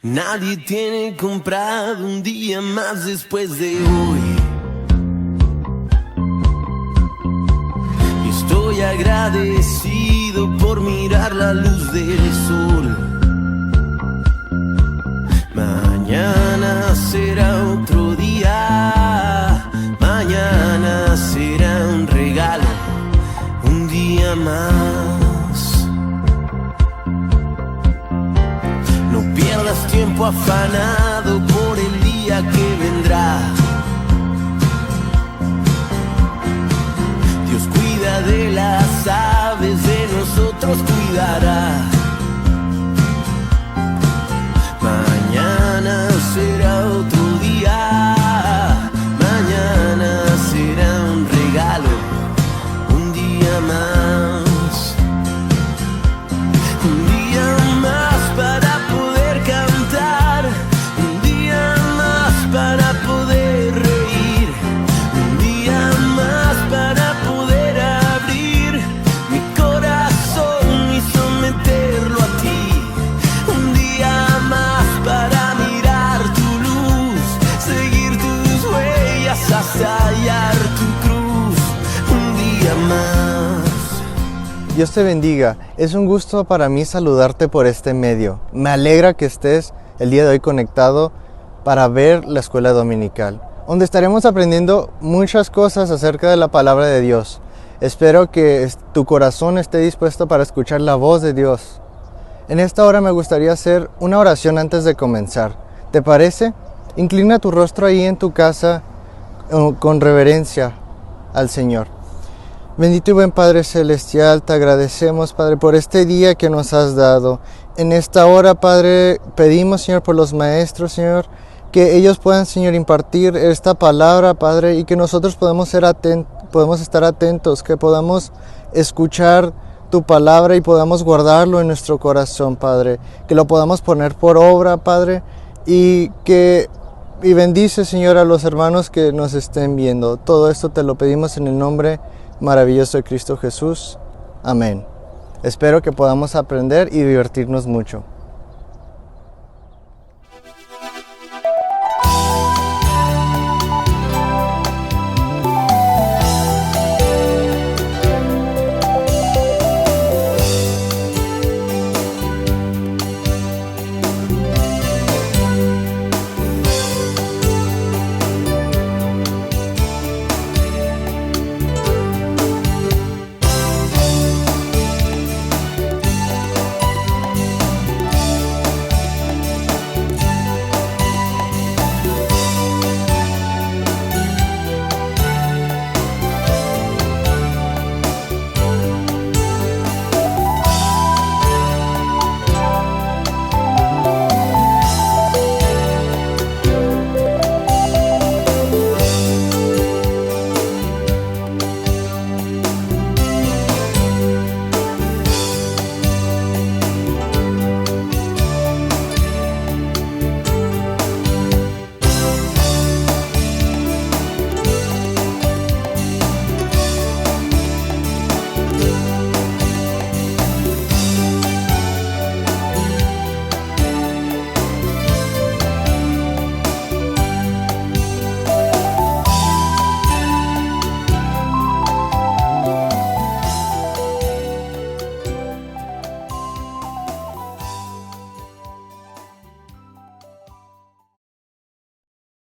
Nadie tiene comprado un día más después de hoy. Y estoy agradecido por mirar la luz del sol. Mañana será otro día. Mañana será un regalo, un día más. No pierdas tiempo afanado por el día que vendrá. Dios cuida de las aves, de nosotros cuidará. Mañana será otro día. Mañana será un regalo, un día más. Un día más para poder cantar. Un día más para poder reír. Un día más para poder abrir mi corazón y someterlo a ti. Un día más para mirar tu luz, seguir tus huellas hasta hallar tu cruz. Un día más. Dios te bendiga. Es un gusto para mí saludarte por este medio. Me alegra que estés el día de hoy conectado para ver la escuela dominical, donde estaremos aprendiendo muchas cosas acerca de la palabra de Dios. Espero que tu corazón esté dispuesto para escuchar la voz de Dios. En esta hora me gustaría hacer una oración antes de comenzar. ¿Te parece? Inclina tu rostro ahí en tu casa con reverencia al Señor. Bendito y buen Padre Celestial, te agradecemos, Padre, por este día que nos has dado. En esta hora, Padre, pedimos, Señor, por los maestros, Señor, que ellos puedan, Señor, impartir esta palabra, Padre, y que nosotros podamos estar atentos, que podamos escuchar tu palabra y podamos guardarlo en nuestro corazón, Padre, que lo podamos poner por obra, Padre, y bendice, Señor, a los hermanos que nos estén viendo. Todo esto te lo pedimos en el nombre maravilloso de Cristo Jesús. Amén. Espero que podamos aprender y divertirnos mucho.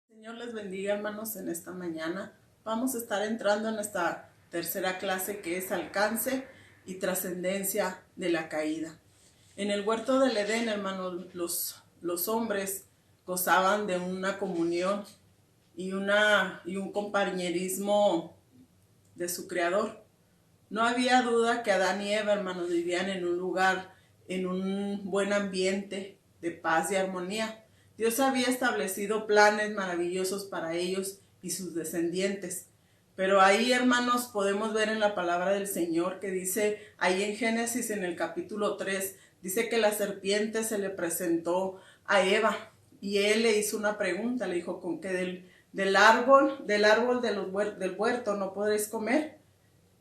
Señor les bendiga, hermanos. En esta mañana vamos a estar entrando en esta tercera clase, que es alcance y trascendencia de la caída. En el huerto del Edén, hermanos, los hombres gozaban de una comunión y un compañerismo de su creador. No había duda que Adán y Eva, hermanos, vivían en un lugar, en un buen ambiente de paz y armonía. Dios había establecido planes maravillosos para ellos y sus descendientes. Pero ahí, hermanos, podemos ver en la palabra del Señor que dice, ahí en Génesis, en el capítulo 3, dice que la serpiente se le presentó a Eva y él le hizo una pregunta, le dijo, ¿con qué del árbol del huerto no podréis comer?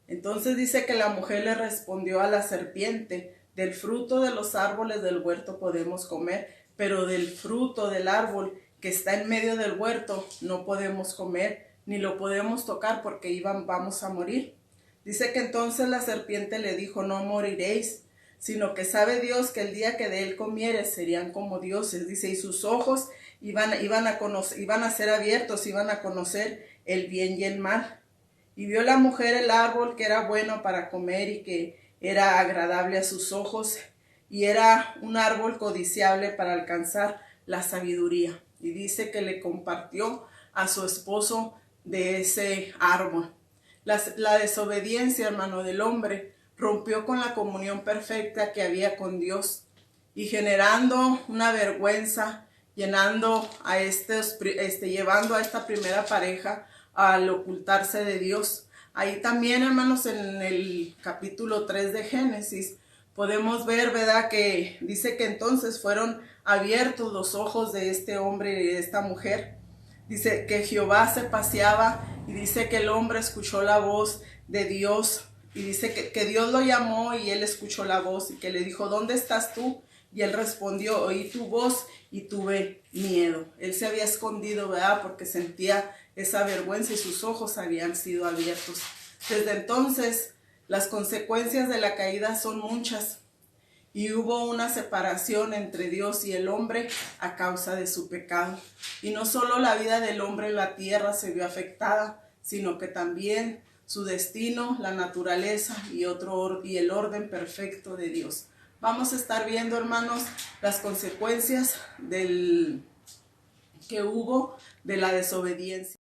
Entonces dice que la mujer le respondió a la serpiente, del fruto de los árboles del huerto podemos comer, pero del fruto del árbol que está en medio del huerto no podemos comer, ni lo podemos tocar porque vamos a morir. Dice que entonces la serpiente le dijo, no moriréis, sino que sabe Dios que el día que de él comieres serían como dioses. Dice, y sus ojos iban a ser abiertos, iban a conocer el bien y el mal. Y vio la mujer el árbol que era bueno para comer y que era agradable a sus ojos, y era un árbol codiciable para alcanzar la sabiduría. Y dice que le compartió a su esposo de ese árbol. La desobediencia, hermano, del hombre rompió con la comunión perfecta que había con Dios y generando una vergüenza, llevando a esta primera pareja al ocultarse de Dios. Ahí también, hermanos, en el capítulo 3 de Génesis, podemos ver, ¿verdad?, que dice que entonces fueron abiertos los ojos de este hombre y de esta mujer. Dice que Jehová se paseaba y dice que el hombre escuchó la voz de Dios y dice que Dios lo llamó y él escuchó la voz y que le dijo, ¿dónde estás tú? Y él respondió, oí tu voz y tuve miedo. Él se había escondido, ¿verdad?, porque sentía esa vergüenza y sus ojos habían sido abiertos. Desde entonces, las consecuencias de la caída son muchas y hubo una separación entre Dios y el hombre a causa de su pecado. Y no solo la vida del hombre en la tierra se vio afectada, sino que también su destino, la naturaleza y el orden perfecto de Dios. Vamos a estar viendo, hermanos, las consecuencias que hubo de la desobediencia.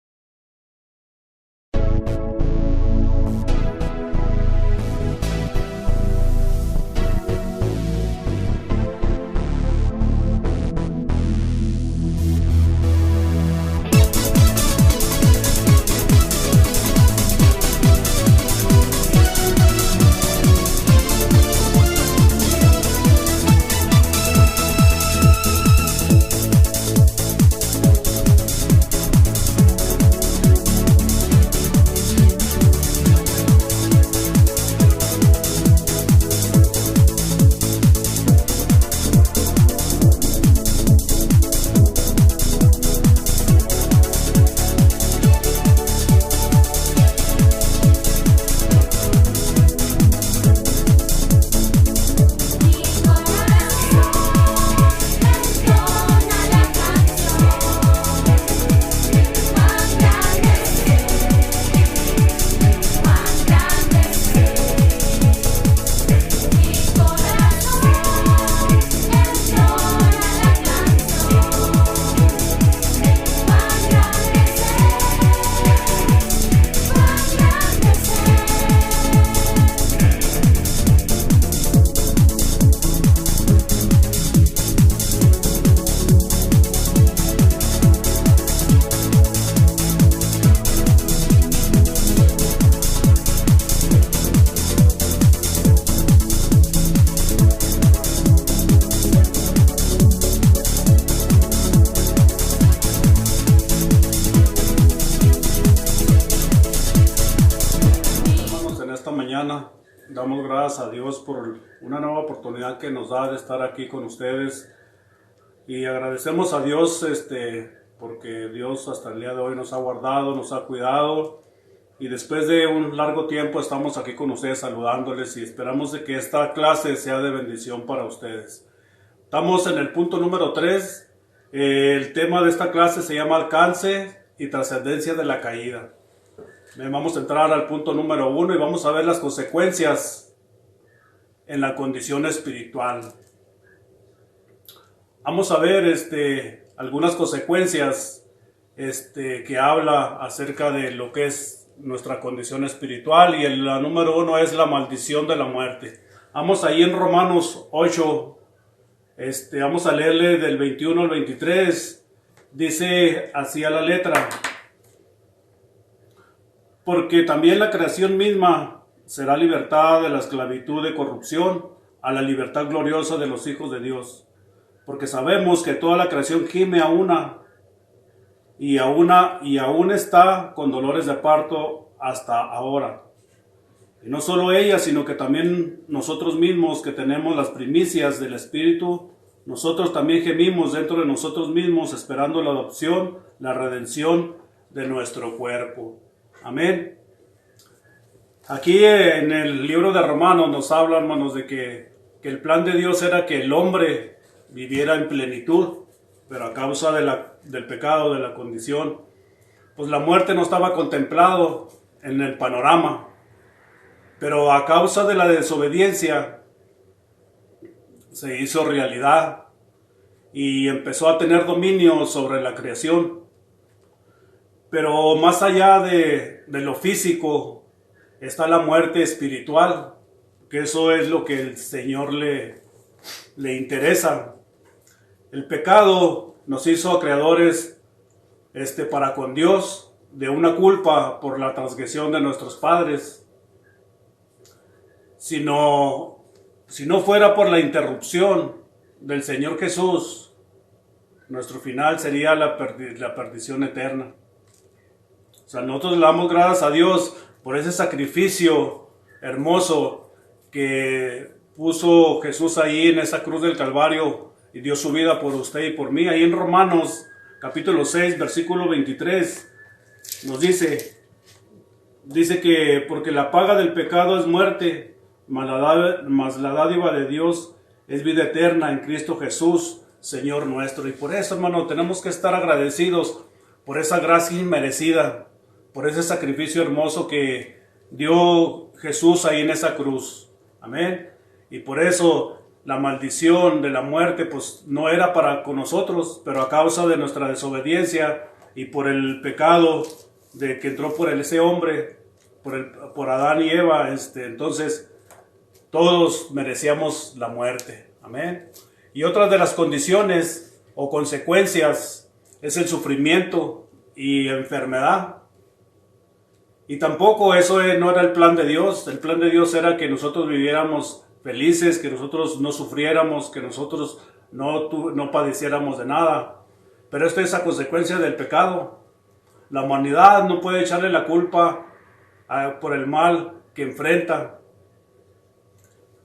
Damos gracias a Dios por una nueva oportunidad que nos da de estar aquí con ustedes y agradecemos a Dios porque Dios hasta el día de hoy nos ha guardado, nos ha cuidado y después de un largo tiempo estamos aquí con ustedes saludándoles y esperamos de que esta clase sea de bendición para ustedes. Estamos en el punto número 3, el tema de esta clase se llama alcance y trascendencia de la caída. Vamos a entrar al punto número 1 y vamos a ver las consecuencias en la condición espiritual. Vamos a ver algunas consecuencias que habla acerca de lo que es nuestra condición espiritual y la número 1 es la maldición de la muerte. Vamos ahí en Romanos 8, vamos a leerle del 21 al 23, dice así a la letra. Porque también la creación misma será libertada de la esclavitud de corrupción a la libertad gloriosa de los hijos de Dios. Porque sabemos que toda la creación gime a una y aún está con dolores de parto hasta ahora. Y no solo ella, sino que también nosotros mismos que tenemos las primicias del Espíritu, nosotros también gemimos dentro de nosotros mismos, esperando la adopción, la redención de nuestro cuerpo. Amén. Aquí en el libro de Romanos nos habla, hermanos, de que el plan de Dios era que el hombre viviera en plenitud, pero a causa del pecado, de la condición, pues la muerte no estaba contemplado en el panorama. Pero a causa de la desobediencia se hizo realidad y empezó a tener dominio sobre la creación. Pero más allá de lo físico está la muerte espiritual, que eso es lo que el Señor le interesa. El pecado nos hizo creadores para con Dios de una culpa por la transgresión de nuestros padres. Si no fuera por la interrupción del Señor Jesús, nuestro final sería la perdición eterna. O sea, nosotros le damos gracias a Dios por ese sacrificio hermoso que puso Jesús ahí en esa cruz del Calvario y dio su vida por usted y por mí. Ahí en Romanos capítulo 6, versículo 23, nos dice que porque la paga del pecado es muerte, mas la dádiva de Dios es vida eterna en Cristo Jesús, Señor nuestro. Y por eso, hermano, tenemos que estar agradecidos por esa gracia inmerecida, por ese sacrificio hermoso que dio Jesús ahí en esa cruz. Amén. Y por eso la maldición de la muerte pues no era para con nosotros, pero a causa de nuestra desobediencia y por el pecado de que entró por ese hombre, por Adán y Eva, entonces todos merecíamos la muerte. Amén. Y otra de las condiciones o consecuencias es el sufrimiento y enfermedad. Y tampoco eso no era el plan de Dios. El plan de Dios era que nosotros viviéramos felices, que nosotros no sufriéramos, que nosotros no padeciéramos de nada. Pero esto es a consecuencia del pecado. La humanidad no puede echarle la culpa por el mal que enfrenta.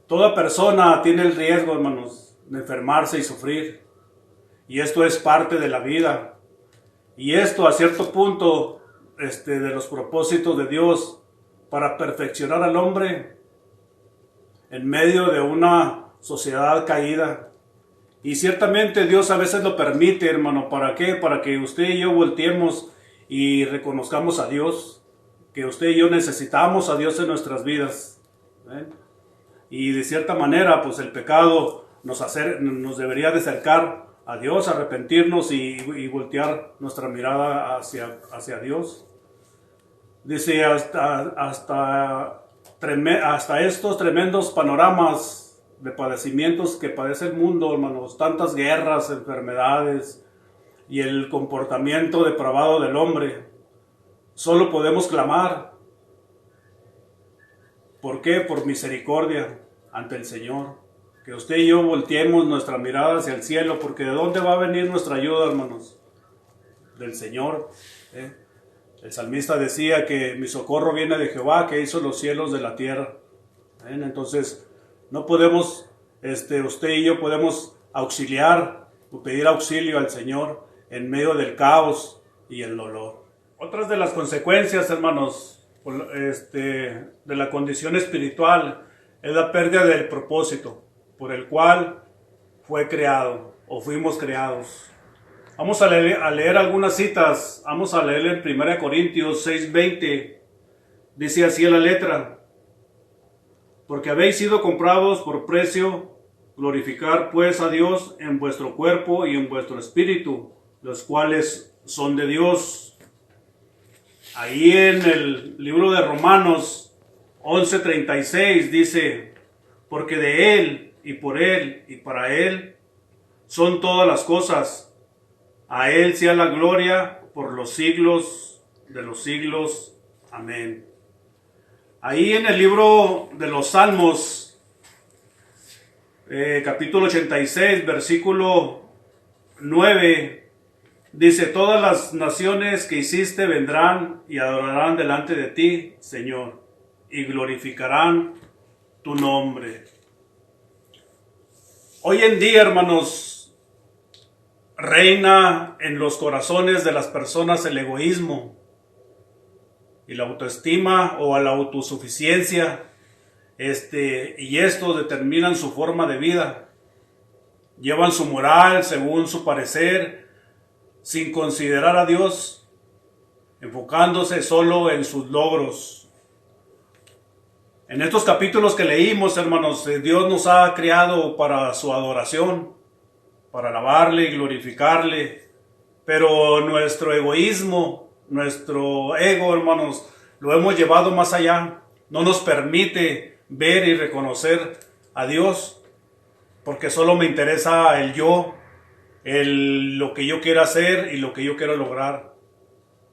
Toda persona tiene el riesgo, hermanos, de enfermarse y sufrir. Y esto es parte de la vida. Y esto a cierto punto de los propósitos de Dios para perfeccionar al hombre en medio de una sociedad caída. Y ciertamente Dios a veces lo permite, hermano. ¿Para qué? Para que usted y yo volteemos y reconozcamos a Dios, que usted y yo necesitamos a Dios en nuestras vidas. ¿Eh? Y de cierta manera, pues el pecado nos debería de acercar a Dios, arrepentirnos y voltear nuestra mirada hacia Dios. Dice, hasta estos tremendos panoramas de padecimientos que padece el mundo, hermanos, tantas guerras, enfermedades y el comportamiento depravado del hombre, solo podemos clamar. ¿Por qué? Por misericordia ante el Señor. Que usted y yo volteemos nuestra mirada hacia el cielo, porque ¿de dónde va a venir nuestra ayuda, hermanos? Del Señor. El salmista decía que mi socorro viene de Jehová, que hizo los cielos de la tierra. Entonces, no podemos, usted y yo podemos auxiliar o pedir auxilio al Señor en medio del caos y el dolor. Otras de las consecuencias, hermanos, de la condición espiritual es la pérdida del propósito por el cual fue creado o fuimos creados. Vamos a leer algunas citas. Vamos a leer en 1 Corintios 6:20. Dice así en la letra: porque habéis sido comprados por precio, glorificar pues a Dios en vuestro cuerpo y en vuestro espíritu, los cuales son de Dios. Ahí en el libro de Romanos 11:36 dice: porque de Él y por Él y para Él son todas las cosas. A Él sea la gloria por los siglos de los siglos. Amén. Ahí en el libro de los Salmos, capítulo 86, versículo 9, dice: todas las naciones que hiciste vendrán y adorarán delante de ti, Señor, y glorificarán tu nombre. Hoy en día, hermanos, reina en los corazones de las personas el egoísmo y la autoestima o la autosuficiencia, y esto determinan su forma de vida. Llevan su moral según su parecer, sin considerar a Dios, enfocándose solo en sus logros. En estos capítulos que leímos, hermanos, Dios nos ha creado para su adoración, para alabarle y glorificarle, pero nuestro egoísmo, nuestro ego, hermanos, lo hemos llevado más allá. No nos permite ver y reconocer a Dios, porque solo me interesa el yo, lo que yo quiero hacer y lo que yo quiero lograr,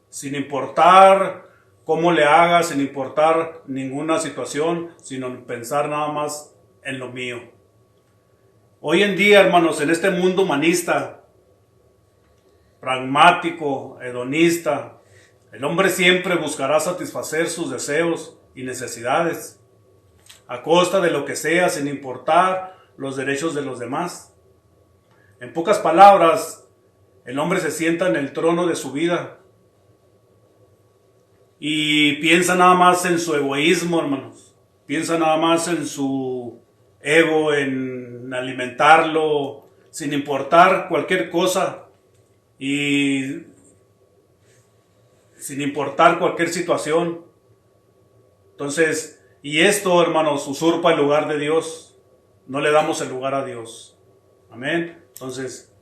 sin importar cómo le haga, sin importar ninguna situación, sino pensar nada más en lo mío. Hoy en día, hermanos, en este mundo humanista, pragmático, hedonista, el hombre siempre buscará satisfacer sus deseos y necesidades, a costa de lo que sea, sin importar los derechos de los demás. En pocas palabras, el hombre se sienta en el trono de su vida y piensa nada más en su egoísmo, hermanos. Piensa nada más en su ego, en alimentarlo, sin importar cualquier cosa y sin importar cualquier situación. Entonces, y esto, hermanos, usurpa el lugar de Dios. No le damos el lugar a Dios. Amén. Entonces,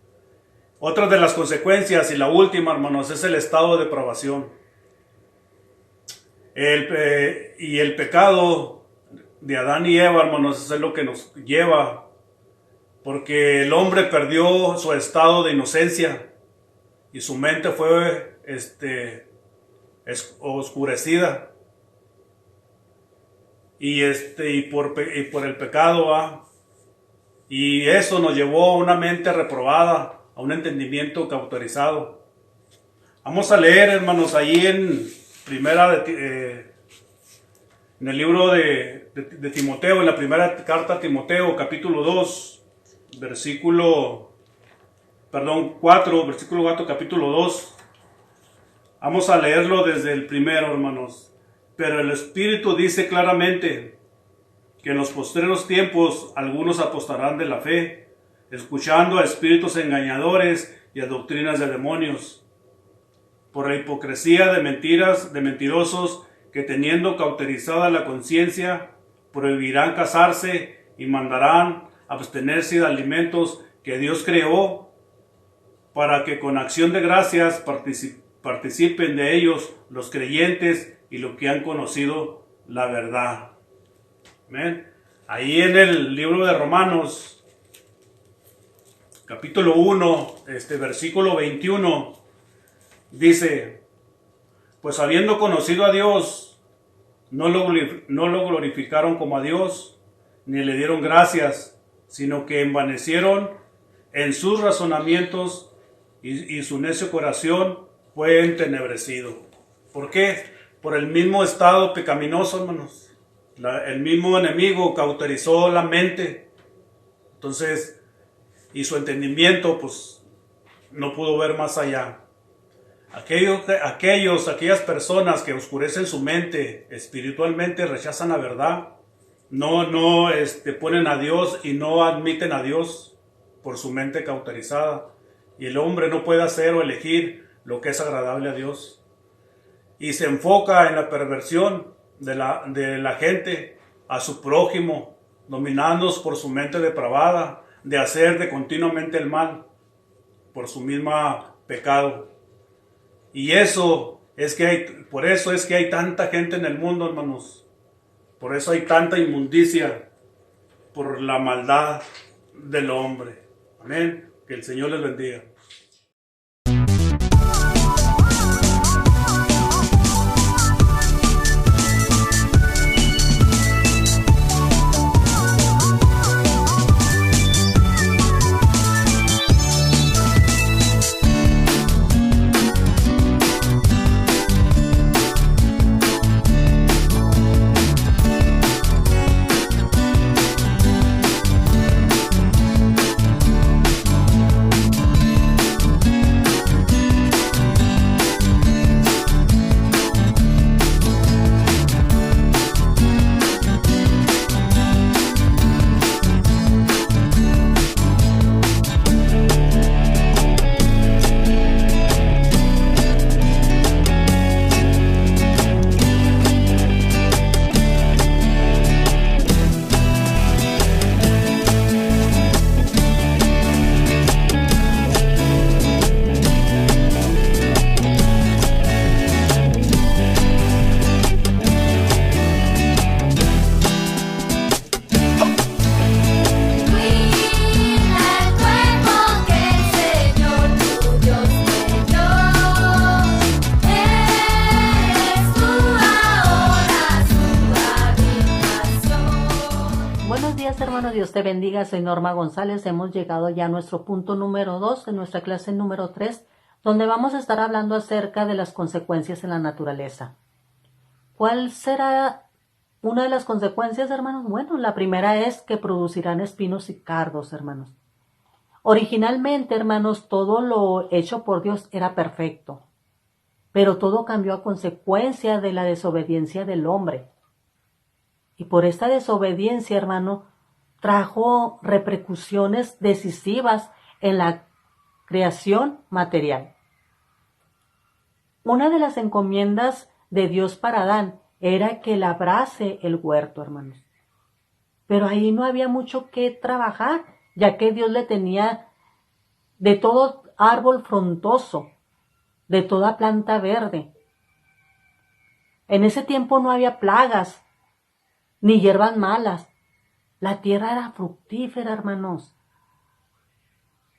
otra de las consecuencias, y la última, hermanos, es el estado de depravación. El pecado de Adán y Eva, hermanos, es lo que nos lleva, porque el hombre perdió su estado de inocencia y su mente fue oscurecida. Y por el pecado, y eso nos llevó a una mente reprobada, a un entendimiento cauterizado. Vamos a leer, hermanos, ahí en en el libro de Timoteo, en la primera carta a Timoteo, capítulo 2, versículo 4, capítulo 2. Vamos a leerlo desde el primero, hermanos. Pero el Espíritu dice claramente que en los postreros tiempos algunos apostarán de la fe, escuchando a espíritus engañadores y a doctrinas de demonios, por la hipocresía de mentirosos que, teniendo cauterizada la conciencia, prohibirán casarse y mandarán abstenerse de alimentos que Dios creó, para que con acción de gracias participen de ellos los creyentes y los que han conocido la verdad. Amén. Ahí en el libro de Romanos, capítulo 1, versículo 21, dice: pues habiendo conocido a Dios, no lo glorificaron como a Dios, ni le dieron gracias, sino que envanecieron en sus razonamientos y su necio corazón fue entenebrecido. ¿Por qué? Por el mismo estado pecaminoso, hermanos. El mismo enemigo cauterizó la mente. Entonces, y su entendimiento, pues, no pudo ver más allá. Aquellas personas que oscurecen su mente espiritualmente rechazan la verdad, no ponen a Dios y no admiten a Dios por su mente cauterizada. Y el hombre no puede hacer o elegir lo que es agradable a Dios. Y se enfoca en la perversión de la gente a su prójimo, dominados por su mente depravada, de hacer de continuamente el mal por su misma pecado. Y por eso es que hay tanta gente en el mundo, hermanos. Por eso hay tanta inmundicia, por la maldad del hombre. Amén. Que el Señor les bendiga. Dios te bendiga. Soy Norma González. Hemos llegado ya a nuestro punto número 2 en nuestra clase número 3, donde vamos a estar hablando acerca de las consecuencias en la naturaleza. ¿Cuál será una de las consecuencias, hermanos? Bueno, la primera es que producirán espinos y cardos, hermanos. Originalmente, hermanos, todo lo hecho por Dios era perfecto, pero todo cambió a consecuencia de la desobediencia del hombre. Y por esta desobediencia, hermano, trajo repercusiones decisivas en la creación material. Una de las encomiendas de Dios para Adán era que labrase el huerto, hermanos. Pero ahí no había mucho que trabajar, ya que Dios le tenía de todo árbol frondoso, de toda planta verde. En ese tiempo no había plagas, ni hierbas malas. La tierra era fructífera, hermanos.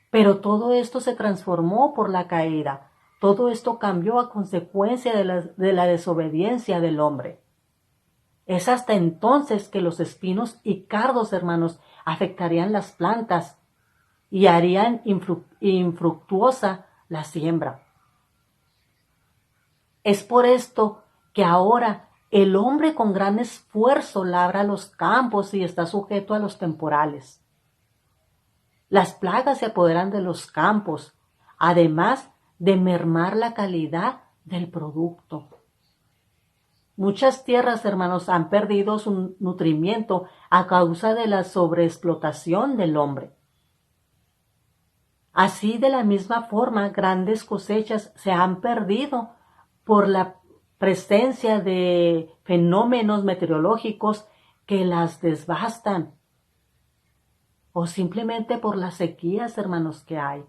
Pero todo esto se transformó por la caída. Todo esto cambió a consecuencia de la desobediencia del hombre. Es hasta entonces que los espinos y cardos, hermanos, afectarían las plantas y harían infructuosa la siembra. Es por esto que ahora el hombre con gran esfuerzo labra los campos y está sujeto a los temporales. Las plagas se apoderan de los campos, además de mermar la calidad del producto. Muchas tierras, hermanos, han perdido su nutrimiento a causa de la sobreexplotación del hombre. Así, de la misma forma, grandes cosechas se han perdido por la presencia de fenómenos meteorológicos que las devastan, o simplemente por las sequías, hermanos, que hay.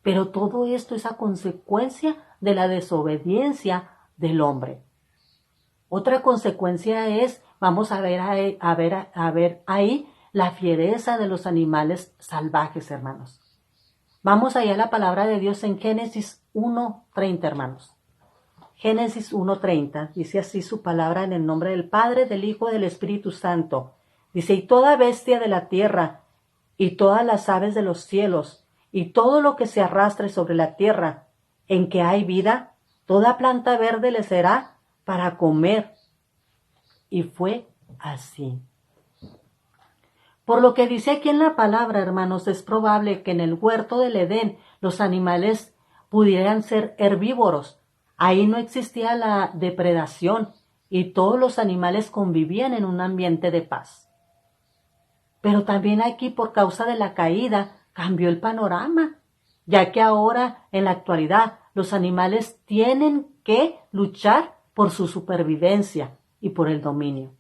Pero todo esto es a consecuencia de la desobediencia del hombre. Otra consecuencia es, vamos a ver ahí la fiereza de los animales salvajes, hermanos. Vamos allá a la palabra de Dios en Génesis 1:30, hermanos. Génesis 1:30, dice así su palabra en el nombre del Padre, del Hijo y del Espíritu Santo. Dice, y toda bestia de la tierra, y todas las aves de los cielos, y todo lo que se arrastre sobre la tierra, en que hay vida, toda planta verde le será para comer. Y fue así. Por lo que dice aquí en la palabra, hermanos, es probable que en el huerto del Edén los animales pudieran ser herbívoros. Ahí no existía la depredación y todos los animales convivían en un ambiente de paz. Pero también aquí, por causa de la caída, cambió el panorama, ya que ahora, en la actualidad, los animales tienen que luchar por su supervivencia y por el dominio.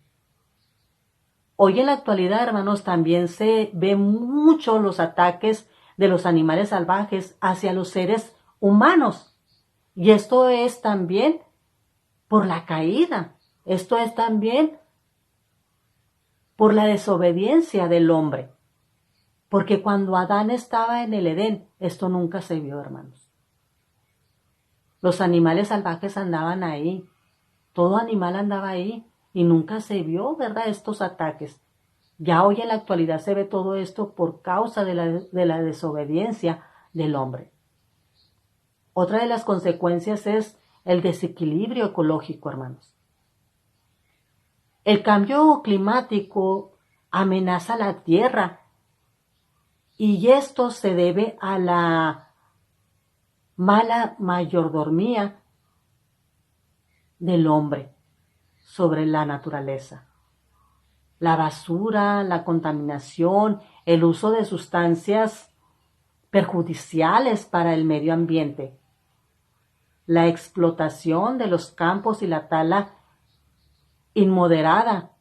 Hoy en la actualidad, hermanos, también se ve mucho los ataques de los animales salvajes hacia los seres humanos. Y esto es también por la caída. Esto es también por la desobediencia del hombre. Porque cuando Adán estaba en el Edén, esto nunca se vio, hermanos. Los animales salvajes andaban ahí. Todo animal andaba ahí y nunca se vio, ¿verdad?, estos ataques. Ya hoy en la actualidad se ve todo esto por causa de la desobediencia del hombre. Otra de las consecuencias es el desequilibrio ecológico, hermanos. El cambio climático amenaza la tierra y esto se debe a la mala mayordomía del hombre sobre la naturaleza. La basura, la contaminación, el uso de sustancias perjudiciales para el medio ambiente, la explotación de los campos y la tala inmoderada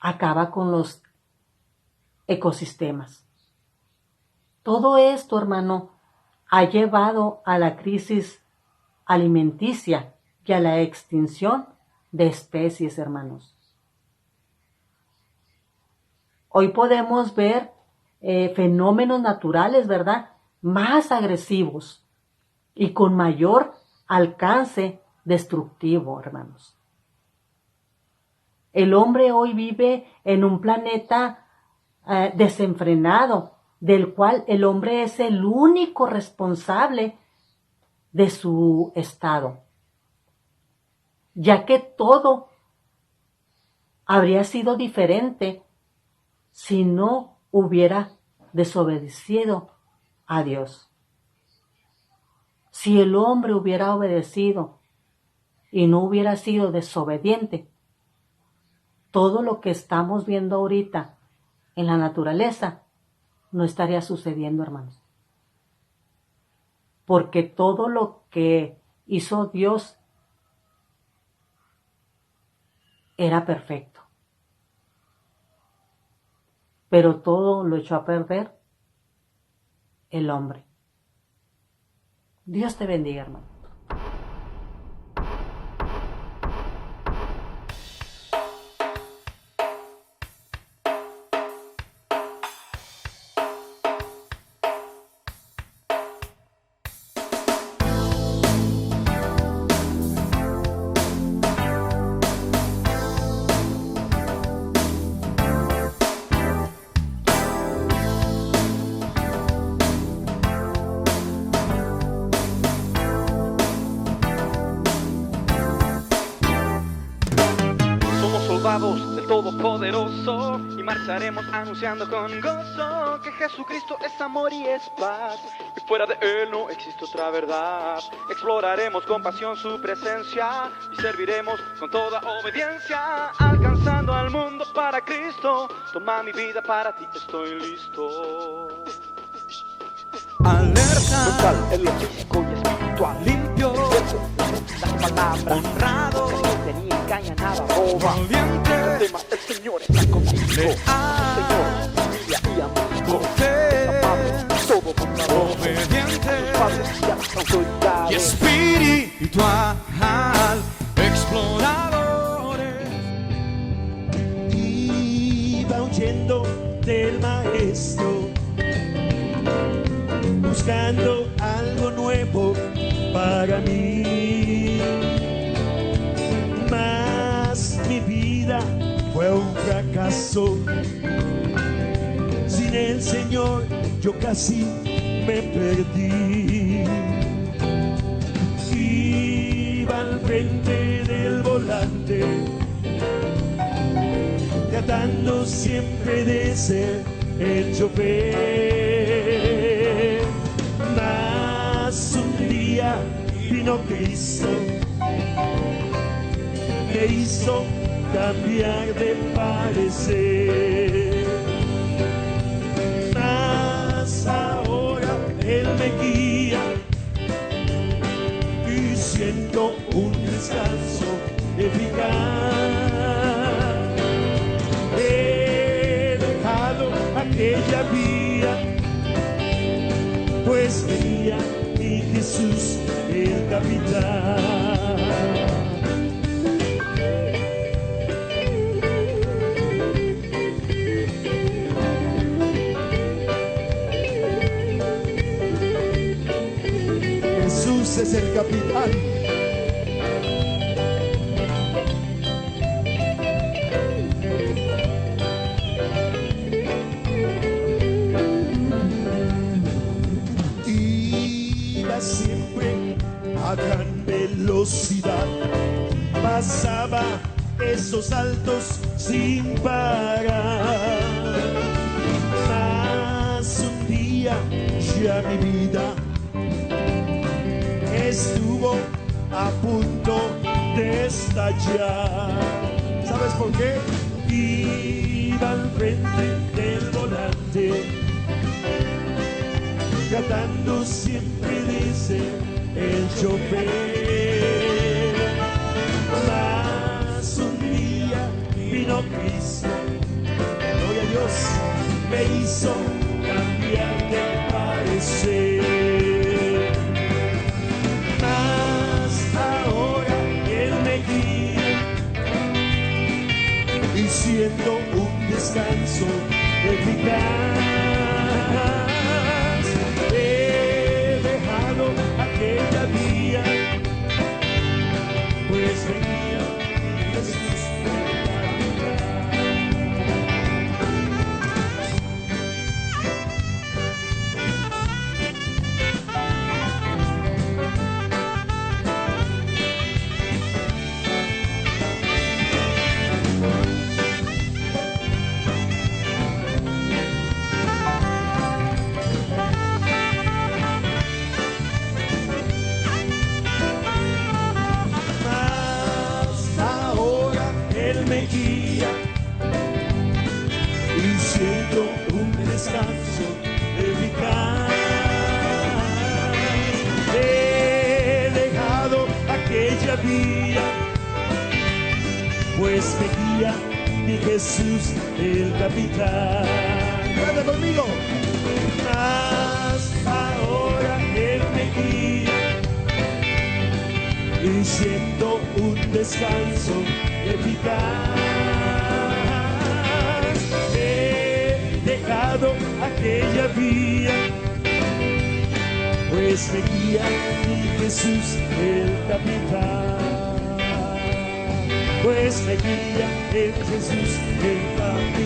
acaba con los ecosistemas. Todo esto, hermano, ha llevado a la crisis alimenticia y a la extinción de especies, hermanos. Hoy podemos ver fenómenos naturales, ¿verdad?, más agresivos y con mayor alcance destructivo, hermanos. El hombre hoy vive en un planeta desenfrenado, del cual el hombre es el único responsable de su estado, ya que todo habría sido diferente si no hubiera desobedecido a Dios. Si el hombre hubiera obedecido y no hubiera sido desobediente, todo lo que estamos viendo ahorita en la naturaleza no estaría sucediendo, hermanos. Porque todo lo que hizo Dios era perfecto. Pero todo lo echó a perder el hombre. Dios te bendiga, hermano. Somos soldados del Todopoderoso y marcharemos anunciando con gozo que Jesucristo es amor y es paz, y fuera de Él no existe otra verdad. Exploraremos con pasión su presencia y serviremos con toda obediencia, alcanzando al mundo para Cristo. Toma mi vida, para ti estoy listo. Alerta, Total en lo físico y espiritual, limpio, las palabras honrado, no tenía engaña, nada roba. valiente, El tema, el Señor está conmigo. leal, Señor, familia y amigo. con fe, Amado, todo bondadoso. obediente Padres y las y autoridades. espiritual, exploradores. Iba huyendo del maestro, buscando algo nuevo para mí. Mas mi vida fue un fracaso. Sin el Señor yo casi me perdí. Iba al frente del volante, tratando siempre de ser el chofer. Mas un día vino Cristo, me hizo cambiar de parecer. Mas ahora Él me guía y siento un descanso eficaz. He dejado aquella vía, pues venía mi Jesús el capitán. Jesús es el capitán. Iba siempre a gran velocidad, pasaba esos altos sin parar. Mas un día ya mi vida estuvo a punto de estallar. ¿Sabes por qué? Iba al frente del volante, tratando siempre de ser el chofer. Mas un día vino Cristo, gloria a Dios, me hizo cambiar de parecer. Mas ahora Él me guía y siento un descanso eficaz. He dejado aquella vía, pues venía Jesús para mí. guía, mi Jesús el capitán. Canta conmigo. Mas ahora Él me guía y siento un descanso eficaz. He dejado aquella vía, pues me guía mi Jesús el capitán. Pues me guía el Jesús el capitán.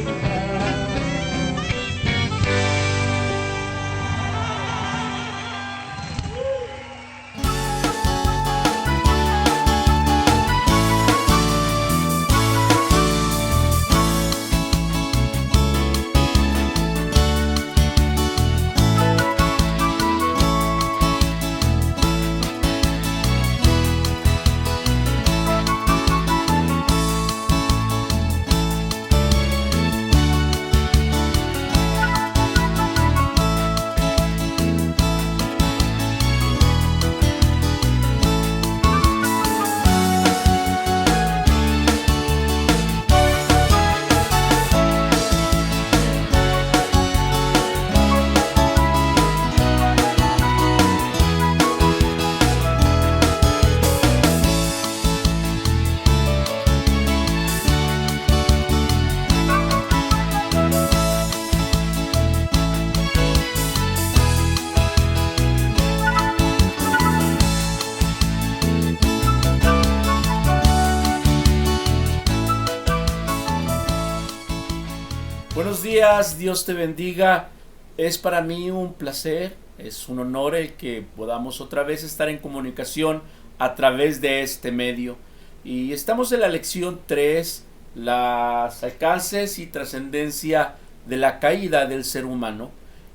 Buenos días, Dios te bendiga. Es para mí un placer, es un honor el que podamos otra vez estar en comunicación a través de este medio. Y estamos en la lección 3, los alcances y trascendencia de la caída del ser humano.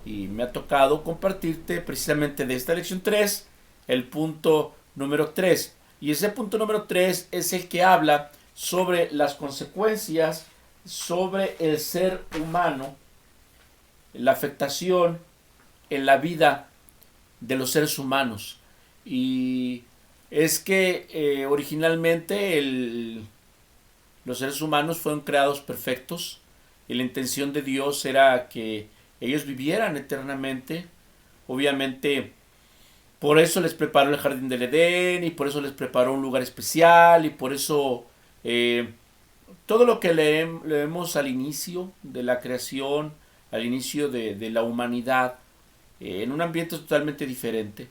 Y me ha tocado compartirte precisamente de esta lección 3, el punto número 3. Y ese punto número 3 es el que habla sobre las consecuencias sobre el ser humano, la afectación en la vida de los seres humanos. Y es que originalmente los seres humanos fueron creados perfectos y la intención de Dios era que ellos vivieran eternamente. Obviamente por eso les preparó el jardín del Edén y por eso les preparó un lugar especial y por eso todo lo que leemos al inicio de la creación, al inicio de la humanidad, en un ambiente totalmente diferente.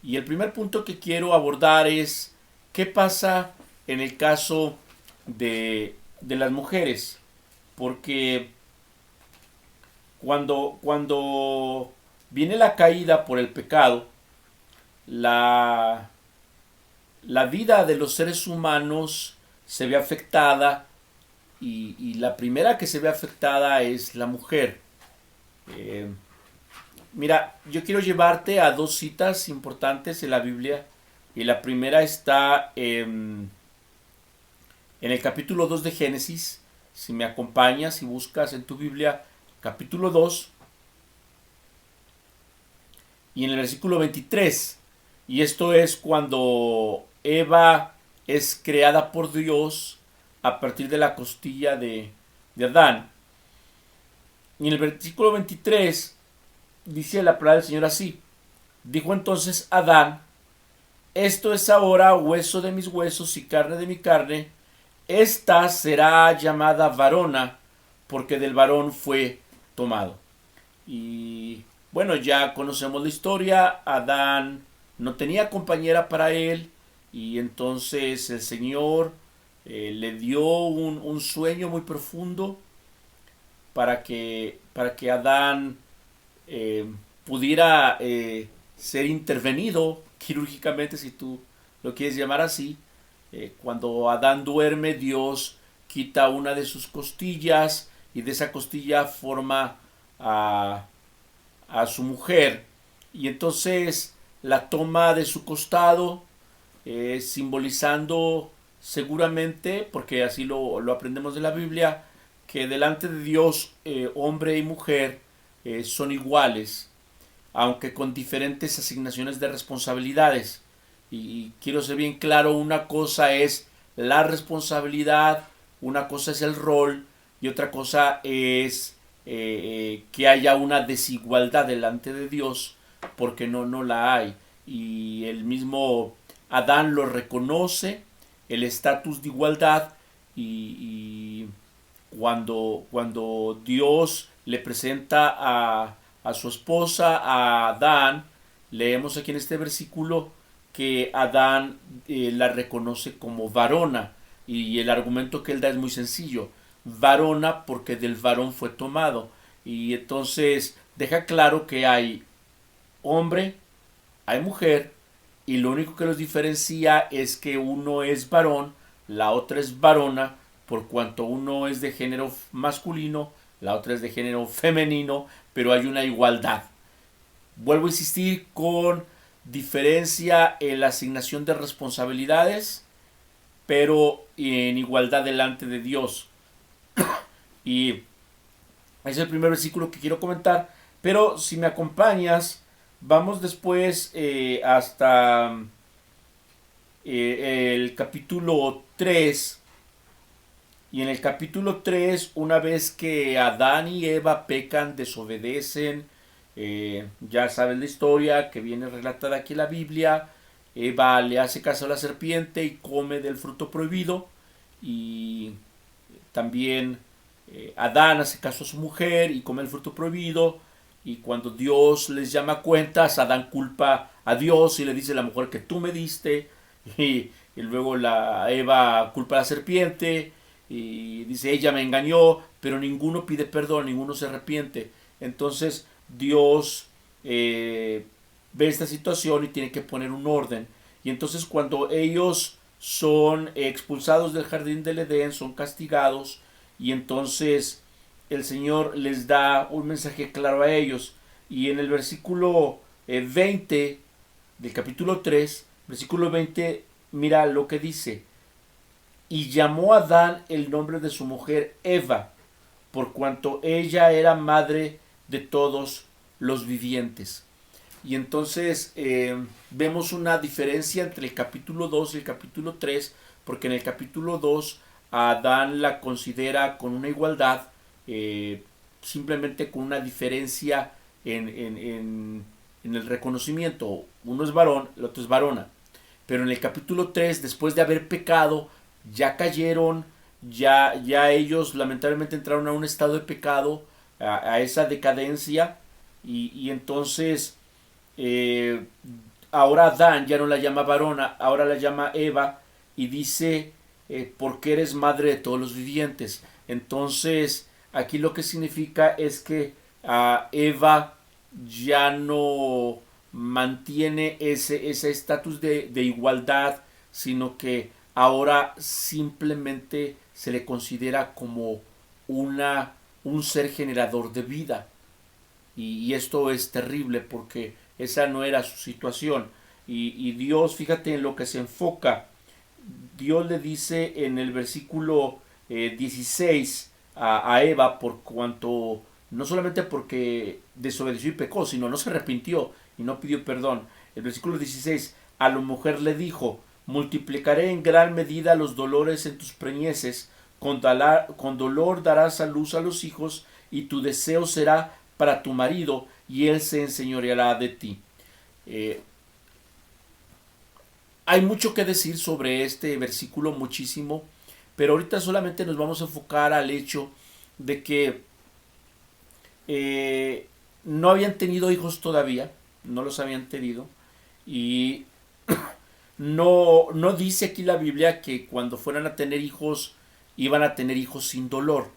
Y el primer punto que quiero abordar es qué pasa en el caso de las mujeres. Porque cuando viene la caída por el pecado, la vida de los seres humanos se ve afectada y la primera que se ve afectada es la mujer. Mira, yo quiero llevarte a dos citas importantes en la Biblia y la primera está en el capítulo 2 de Génesis. Si me acompañas y buscas en tu Biblia capítulo 2 y en el versículo 23, y esto es cuando Eva es creada por Dios a partir de la costilla de Adán. Y en el versículo 23 dice la palabra del Señor así: dijo entonces Adán, esto es ahora hueso de mis huesos y carne de mi carne, esta será llamada varona, porque del varón fue tomado. Y bueno, ya conocemos la historia. Adán no tenía compañera para él, y entonces el Señor le dio un sueño muy profundo para que Adán pudiera ser intervenido quirúrgicamente, si tú lo quieres llamar así. Cuando Adán duerme, Dios quita una de sus costillas y de esa costilla forma a su mujer, y entonces la toma de su costado, simbolizando seguramente, porque así lo aprendemos de la Biblia, que delante de Dios hombre y mujer son iguales, aunque con diferentes asignaciones de responsabilidades. Y quiero ser bien claro, una cosa es la responsabilidad una cosa es el rol y otra cosa es que haya una desigualdad delante de Dios, porque no la hay. Y el mismo Adán lo reconoce, el estatus de igualdad, y cuando Dios le presenta a su esposa, a Adán, leemos aquí en este versículo que Adán la reconoce como varona, y el argumento que él da es muy sencillo: varona porque del varón fue tomado. Y entonces deja claro que hay hombre, hay mujer, y lo único que los diferencia es que uno es varón, la otra es varona, por cuanto uno es de género masculino, la otra es de género femenino, pero hay una igualdad. Vuelvo a insistir, con diferencia en la asignación de responsabilidades, pero en igualdad delante de Dios. Y es el primer versículo que quiero comentar, pero si me acompañas, vamos después hasta el capítulo 3. Y en el capítulo 3, una vez que Adán y Eva pecan, desobedecen, ya sabes la historia que viene relatada aquí en la Biblia. Eva le hace caso a la serpiente y come del fruto prohibido, y también Adán hace caso a su mujer y come el fruto prohibido, y cuando Dios les llama a cuentas, Adán culpa a Dios y le dice: la mujer que tú me diste, y luego Eva culpa a la serpiente y dice: ella me engañó, pero ninguno pide perdón, ninguno se arrepiente. Entonces Dios ve esta situación y tiene que poner un orden, y entonces cuando ellos son expulsados del jardín del Edén, son castigados, y entonces el Señor les da un mensaje claro a ellos. Y en el versículo 20 del capítulo 3, versículo 20, mira lo que dice: y llamó a Adán el nombre de su mujer Eva, por cuanto ella era madre de todos los vivientes. Y entonces vemos una diferencia entre el capítulo 2 y el capítulo 3, porque en el capítulo 2 a Adán la considera con una igualdad, simplemente con una diferencia en el reconocimiento. Uno es varón, el otro es varona. Pero en el capítulo 3, después de haber pecado, ya cayeron, ya ellos lamentablemente entraron a un estado de pecado, a esa decadencia, y entonces ahora Adán ya no la llama varona, ahora la llama Eva, y dice: porque eres madre de todos los vivientes. Entonces aquí lo que significa es que Eva ya no mantiene ese estatus de igualdad, sino que ahora simplemente se le considera como un ser generador de vida. Y esto es terrible, porque esa no era su situación. Y Dios, fíjate en lo que se enfoca. Dios le dice en el versículo 16 a Eva, por cuanto, no solamente porque desobedeció y pecó, sino no se arrepintió y no pidió perdón. El versículo 16: a la mujer le dijo: multiplicaré en gran medida los dolores en tus preñeces, con dolor darás a luz a los hijos, y tu deseo será para tu marido, y él se enseñoreará de ti. Hay mucho que decir sobre este versículo, muchísimo, pero ahorita solamente nos vamos a enfocar al hecho de que no habían tenido hijos todavía, no los habían tenido, y no dice aquí la Biblia que cuando fueran a tener hijos, iban a tener hijos sin dolor.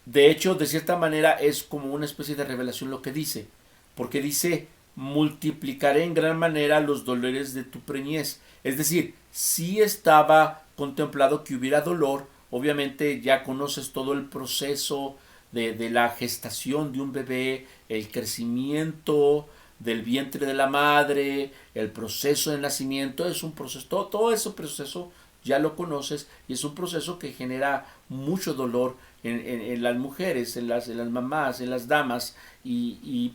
De hecho, de cierta manera es como una especie de revelación lo que dice, porque dice: multiplicaré en gran manera los dolores de tu preñez. Es decir, sí estaba contemplado que hubiera dolor. Obviamente ya conoces todo el proceso de la gestación de un bebé, el crecimiento del vientre de la madre, el proceso de nacimiento. Es un proceso, todo ese proceso ya lo conoces, y es un proceso que genera mucho dolor en las mujeres, en las mamás, en las damas,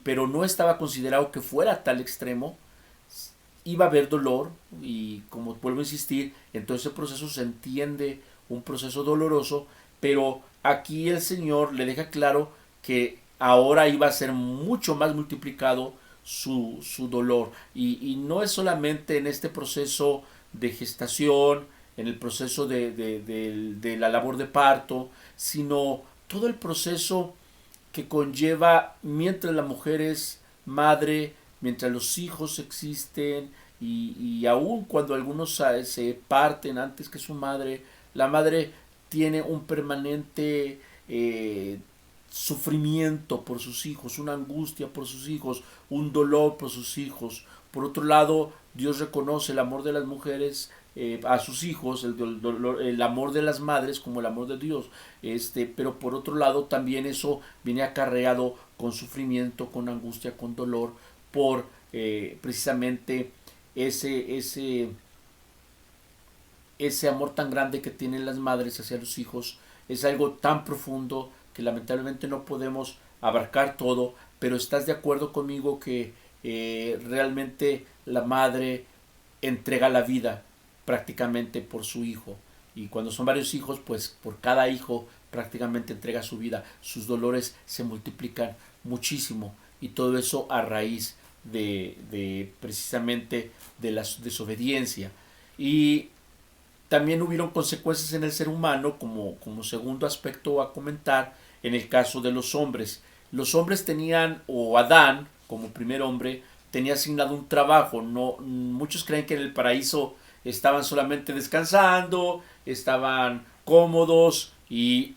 pero no estaba considerado que fuera a tal extremo. Iba a haber dolor, y como vuelvo a insistir, en todo ese proceso se entiende un proceso doloroso, pero aquí el Señor le deja claro que ahora iba a ser mucho más multiplicado su dolor. Y no es solamente en este proceso de gestación, en el proceso de la labor de parto, sino todo el proceso que conlleva mientras la mujer es madre, mientras los hijos existen y aun cuando algunos se parten antes que su madre, la madre tiene un permanente sufrimiento por sus hijos, una angustia por sus hijos, un dolor por sus hijos. Por otro lado, Dios reconoce el amor de las mujeres a sus hijos, el amor de las madres como el amor de Dios. Pero por otro lado también eso viene acarreado con sufrimiento, con angustia, con dolor por precisamente ese amor tan grande que tienen las madres hacia los hijos. Es algo tan profundo que lamentablemente no podemos abarcar todo, pero estás de acuerdo conmigo que realmente la madre entrega la vida prácticamente por su hijo, y cuando son varios hijos, pues por cada hijo prácticamente entrega su vida. Sus dolores se multiplican muchísimo, y todo eso a raíz de precisamente de la desobediencia. Y también hubieron consecuencias en el ser humano, como segundo aspecto a comentar, en el caso de los hombres. Los hombres tenían, o Adán como primer hombre, tenía asignado un trabajo. No, muchos creen que en el paraíso estaban solamente descansando, estaban cómodos y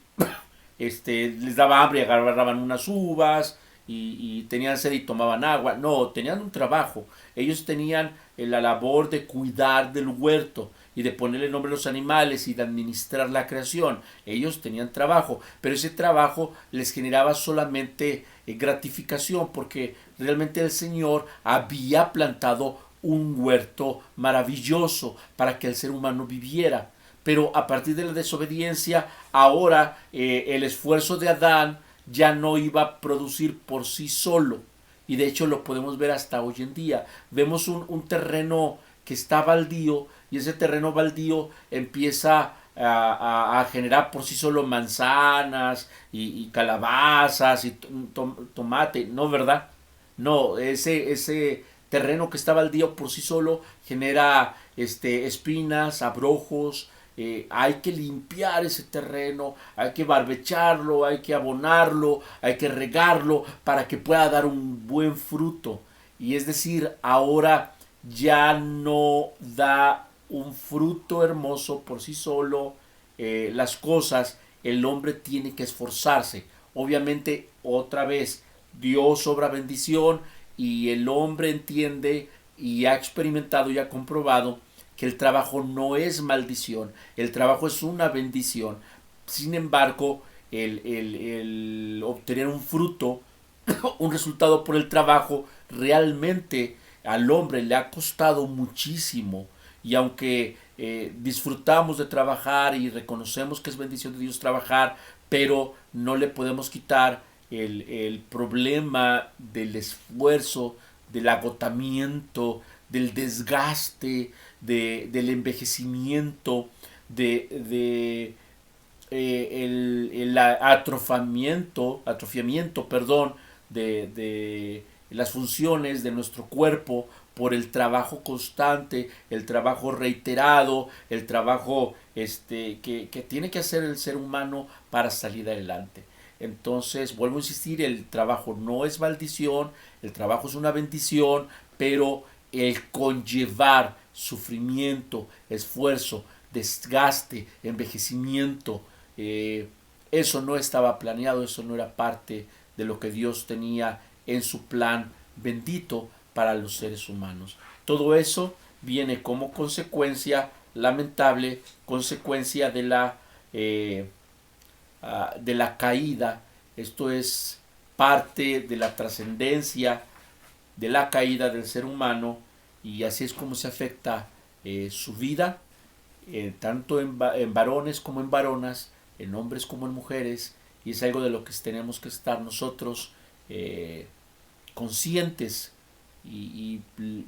les daba hambre y agarraban unas uvas y tenían sed y tomaban agua. No, tenían un trabajo. Ellos tenían la labor de cuidar del huerto y de ponerle nombre a los animales y de administrar la creación. Ellos tenían trabajo, pero ese trabajo les generaba solamente gratificación, porque realmente el Señor había plantado un huerto maravilloso para que el ser humano viviera. Pero a partir de la desobediencia, ahora el esfuerzo de Adán ya no iba a producir por sí solo. Y de hecho lo podemos ver hasta hoy en día. Vemos un terreno que está baldío, y ese terreno baldío empieza a generar por sí solo manzanas y calabazas y tomate. No, ¿verdad? No, ese terreno que está baldío por sí solo genera espinas, abrojos. Hay que limpiar ese terreno, hay que barbecharlo, hay que abonarlo, hay que regarlo para que pueda dar un buen fruto. Y es decir, ahora ya no da un fruto hermoso por sí solo. Las cosas, el hombre tiene que esforzarse. Obviamente, otra vez, Dios obra bendición, y el hombre entiende y ha experimentado y ha comprobado que el trabajo no es maldición, el trabajo es una bendición. Sin embargo, el obtener un fruto, un resultado por el trabajo, realmente al hombre le ha costado muchísimo. Y aunque disfrutamos de trabajar y reconocemos que es bendición de Dios trabajar, pero no le podemos quitar el problema del esfuerzo, del agotamiento, del desgaste, del envejecimiento, el atrofiamiento, de las funciones de nuestro cuerpo por el trabajo constante, el trabajo reiterado, el trabajo que tiene que hacer el ser humano para salir adelante. Entonces, vuelvo a insistir, el trabajo no es maldición, el trabajo es una bendición, pero el conllevar sufrimiento, esfuerzo, desgaste, envejecimiento, eso no estaba planeado, eso no era parte de lo que Dios tenía en su plan bendito para los seres humanos. Todo eso viene como consecuencia, lamentable consecuencia de la caída. Esto es parte de la trascendencia de la caída del ser humano, y así es como se afecta su vida, tanto en varones como en varonas, en hombres como en mujeres, y es algo de lo que tenemos que estar nosotros conscientes. Y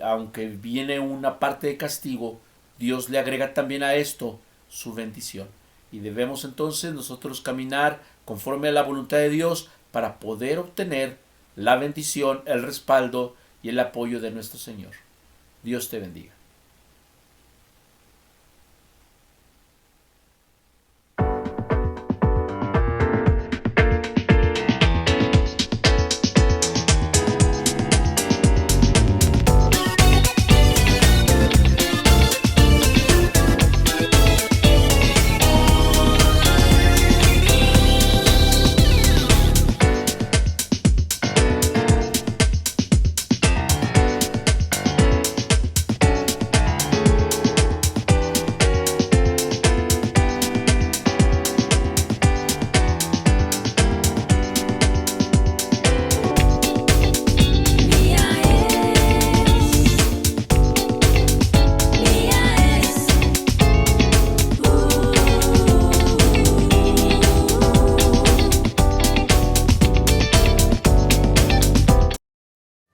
aunque viene una parte de castigo, Dios le agrega también a esto su bendición. Y debemos entonces nosotros caminar conforme a la voluntad de Dios para poder obtener la bendición, el respaldo y el apoyo de nuestro Señor. Dios te bendiga.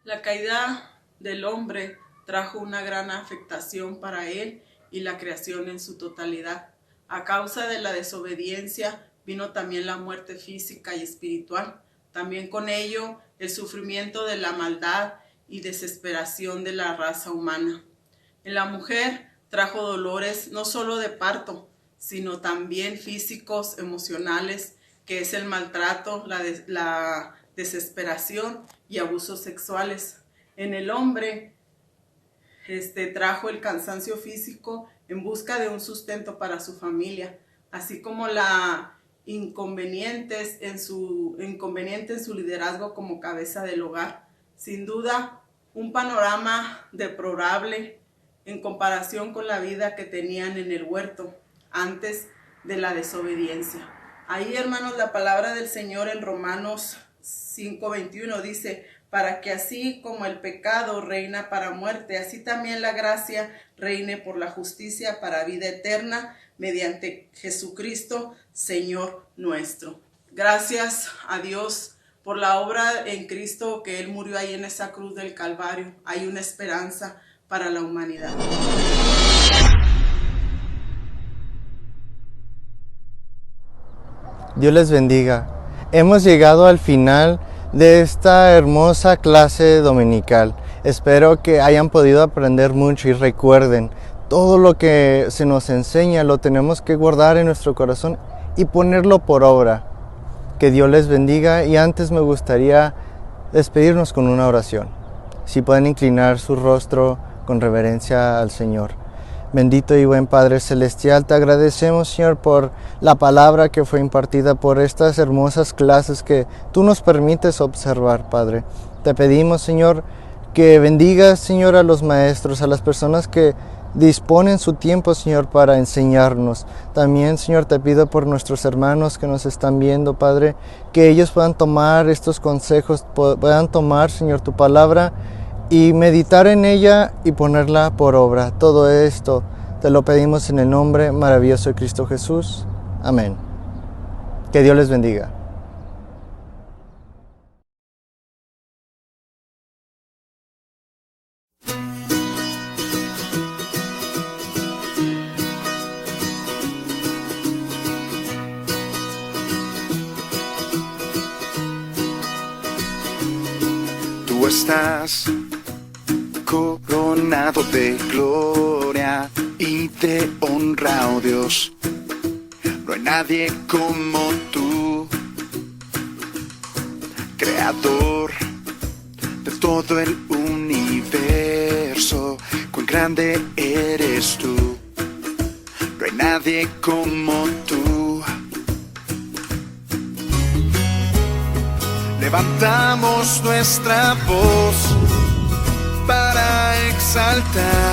La caída del hombre trajo una gran afectación para él y la creación en su totalidad. A causa de la desobediencia vino también la muerte física y espiritual. También con ello el sufrimiento de la maldad y desesperación de la raza humana. En la mujer trajo dolores no solo de parto, sino también físicos, emocionales, que es el maltrato, la desesperación y abusos sexuales. En el hombre trajo el cansancio físico en busca de un sustento para su familia, así como la inconveniente en su liderazgo como cabeza del hogar. Sin duda, un panorama deplorable en comparación con la vida que tenían en el huerto antes de la desobediencia. Ahí, hermanos, la palabra del Señor en Romanos 5:21 dice: para que así como el pecado reina para muerte, así también la gracia reine por la justicia para vida eterna, mediante Jesucristo, Señor nuestro. Gracias a Dios por la obra en Cristo, que Él murió ahí en esa cruz del Calvario. Hay una esperanza para la humanidad. Dios les bendiga. Hemos llegado al final de esta hermosa clase dominical. Espero que hayan podido aprender mucho y recuerden, todo lo que se nos enseña lo tenemos que guardar en nuestro corazón y ponerlo por obra. Que Dios les bendiga, y antes me gustaría despedirnos con una oración. Si pueden inclinar su rostro con reverencia al Señor. Bendito y buen Padre Celestial, te agradecemos, Señor, por la palabra que fue impartida, por estas hermosas clases que tú nos permites observar, Padre. Te pedimos, Señor, que bendigas, Señor, a los maestros, a las personas que disponen su tiempo, Señor, para enseñarnos. También, Señor, te pido por nuestros hermanos que nos están viendo, Padre, que ellos puedan tomar estos consejos, puedan tomar, Señor, tu palabra y meditar en ella y ponerla por obra. Todo esto te lo pedimos en el nombre maravilloso de Cristo Jesús. Amén. Que Dios les bendiga. Tú estás coronado de gloria y de honra, oh Dios. No hay nadie como tú, creador de todo el universo. Cuán grande eres tú, no hay nadie como tú. Levantamos nuestra voz para exaltar